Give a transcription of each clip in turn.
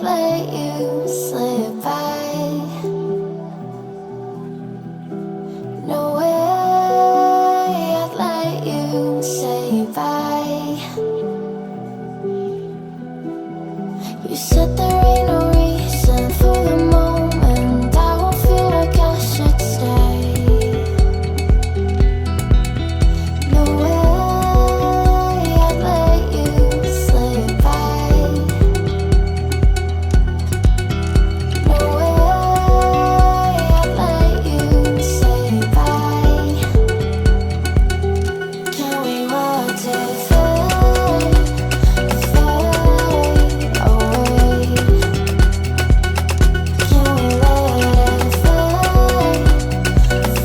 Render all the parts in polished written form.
let you slip by. No way I'd let you say bye. You said there ain't no reason for the moment. I won't feel like I should stay. No way I'd let you slip by. No way I'd let you say bye. Can we watch it fade, fade away? Can we let it fade,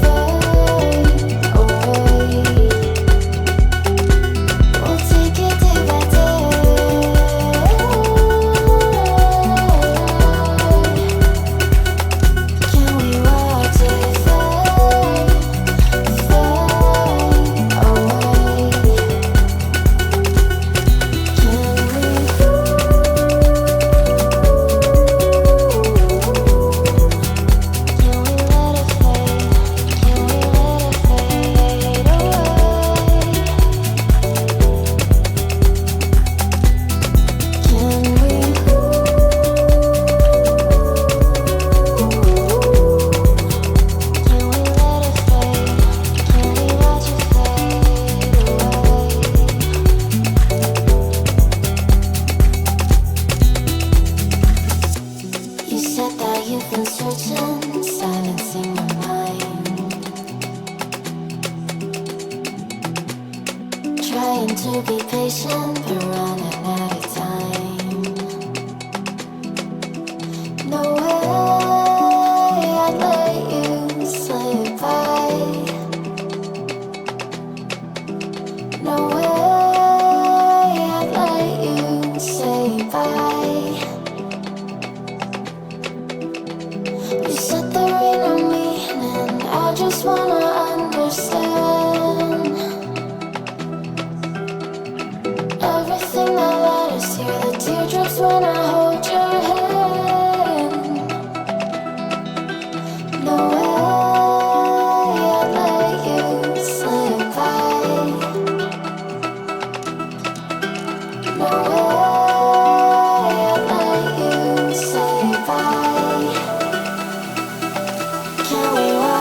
fade away? We'll take it day by day. Can we watch it fade, fade away? You said that you've been searching, silencing your mind, trying to be patient, but running out of time. No way I'd let you slip by. No way I'd let you say bye. You said there ain't no meaning, I just wanna understand everything that led us here, the teardrops when I